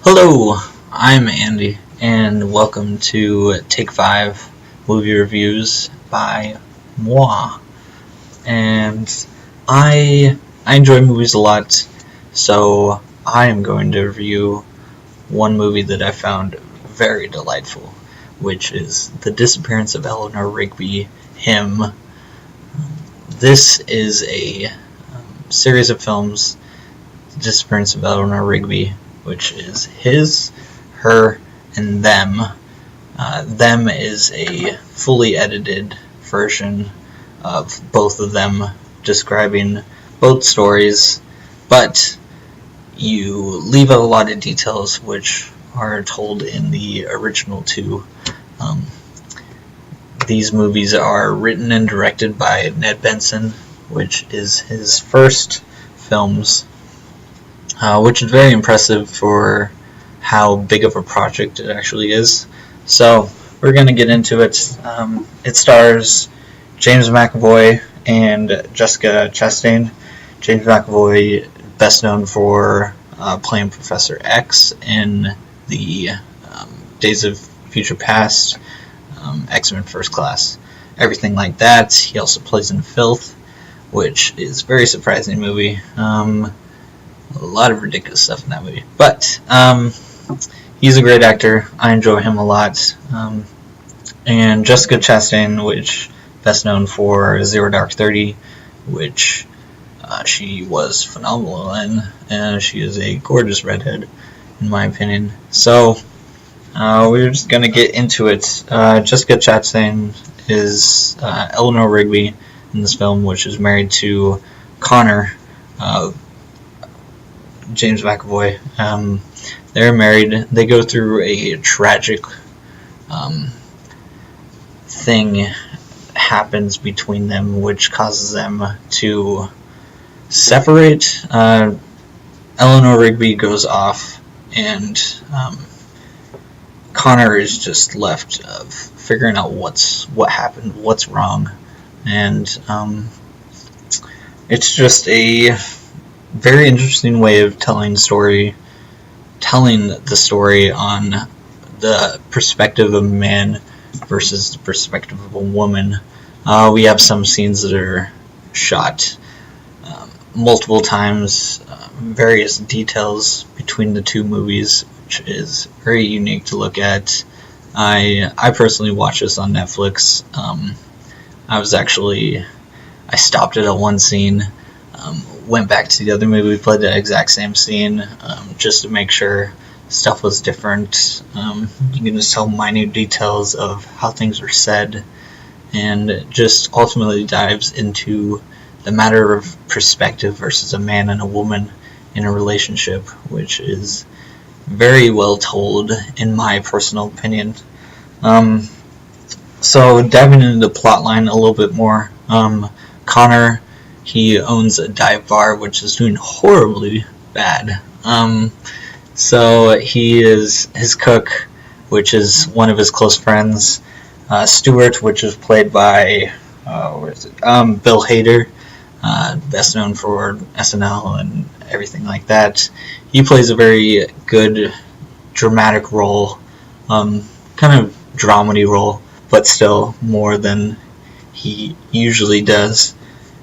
Hello, I'm Andy, and welcome to Take 5 Movie Reviews by moi. And I enjoy movies a lot, so I am going to review one movie that I found very delightful, which is The Disappearance of Eleanor Rigby, Him. This is a series of films, The Disappearance of Eleanor Rigby, which is his, her, and them. Them is a fully edited version of both of them describing both stories, but you leave out a lot of details which are told in the original two. These movies are written and directed by Ned Benson, which is his first films, which is very impressive for how big of a project it actually is. So we're going to get into it. It stars James McAvoy and Jessica Chastain. James McAvoy, best known for playing Professor X in the Days of Future Past, X-Men First Class, everything like that. He also plays in Filth, which is a very surprising movie. A lot of ridiculous stuff in that movie. But he's a great actor. I enjoy him a lot. And Jessica Chastain, which best known for Zero Dark 30, which she was phenomenal in. And she is a gorgeous redhead, in my opinion. So we're just going to get into it. Jessica Chastain is Eleanor Rigby in this film, which is married to Connor, James McAvoy. They're married. They go through a tragic thing happens between them, which causes them to separate. Eleanor Rigby goes off, and Connor is just left figuring out what happened, what's wrong, and it's just a very interesting way of telling the story on the perspective of a man versus the perspective of a woman. We have some scenes that are shot multiple times, various details between the two movies, which is very unique to look at. I personally watched this on Netflix. I stopped it at one scene, went back to the other movie, played the exact same scene, just to make sure stuff was different. You can just tell minute details of how things are said, and just ultimately dives into the matter of perspective versus a man and a woman in a relationship, which is very well told, in my personal opinion. So diving into the plot line a little bit more, Connor, he owns a dive bar, which is doing horribly bad. So he is his cook, which is one of his close friends. Stuart, which is played by Bill Hader, best known for SNL and everything like that. He plays a very good dramatic role, kind of dramedy role, but still more than he usually does.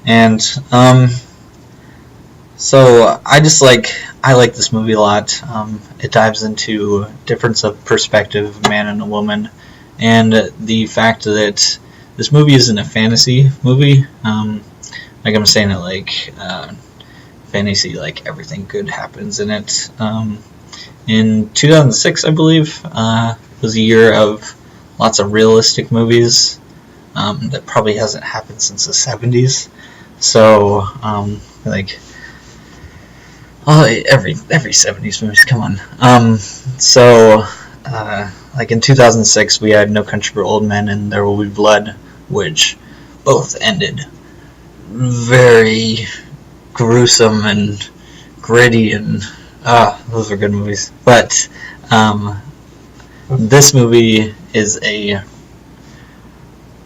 And so I like this movie a lot. It dives into difference of perspective of a man and a woman, and the fact that this movie isn't a fantasy movie. Like I'm saying it like fantasy, like everything good happens in it. In 2006, I believe, was a year of lots of realistic movies. That probably hasn't happened since the 70s. So, every 70s movies, come on. Like in 2006, we had No Country for Old Men and There Will Be Blood, which both ended very gruesome and gritty, and those were good movies. But this movie is a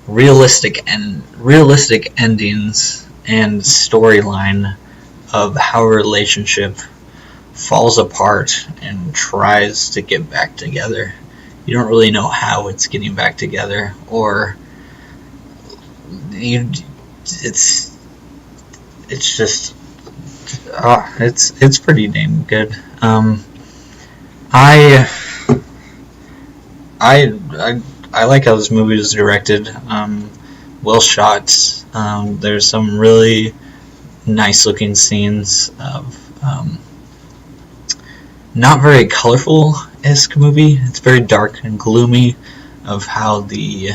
realistic endings and storyline of how a relationship falls apart and tries to get back together. You don't really know how it's getting back together, or it's just it's pretty damn good. I I like how this movie is directed. Well shot. There's some really nice looking scenes of not very colorful-esque movie. It's very dark and gloomy of how the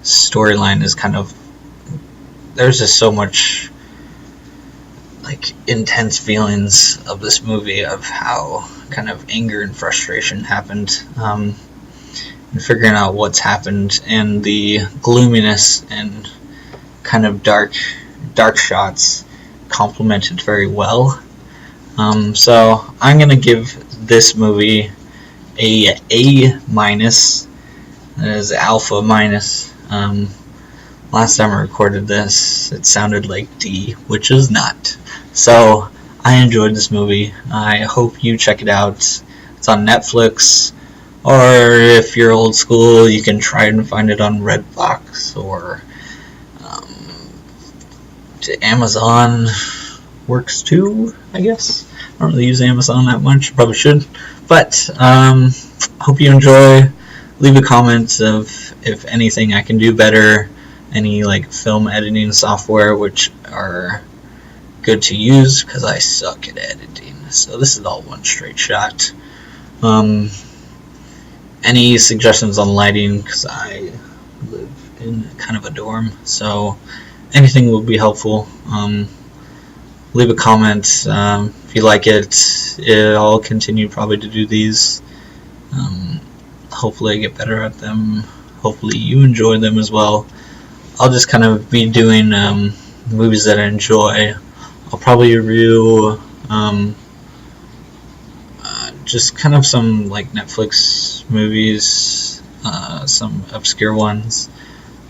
storyline is kind of. There's just so much like intense feelings of this movie of how kind of anger and frustration happened, and figuring out what's happened, and the gloominess and kind of dark shots complemented very well. So I'm gonna give this movie A minus. That is alpha minus. Last time I recorded this, it sounded like D, which is not. So I enjoyed this movie. I hope you check it out. It's on Netflix, or if you're old school, you can try and find it on Redbox, or Amazon works too, I guess. I don't really use Amazon that much, probably should. But hope you enjoy. Leave a comment of if anything I can do better, any like film editing software which are good to use, because I suck at editing. So this is all one straight shot. Any suggestions on lighting, because I live in kind of a dorm, so anything will be helpful. Leave a comment if you like it. I'll continue probably to do these. Hopefully I get better at them. Hopefully you enjoy them as well. I'll just kind of be doing movies that I enjoy. I'll probably review just kind of some like Netflix movies, some obscure ones.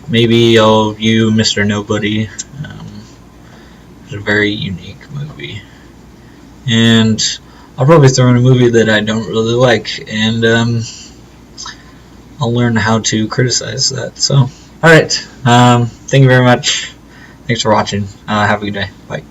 Maybe I'll view Mr. Nobody. It's a very unique movie. And I'll probably throw in a movie that I don't really like, and I'll learn how to criticize that. So, alright, thank you very much. Thanks for watching. Have a good day. Bye.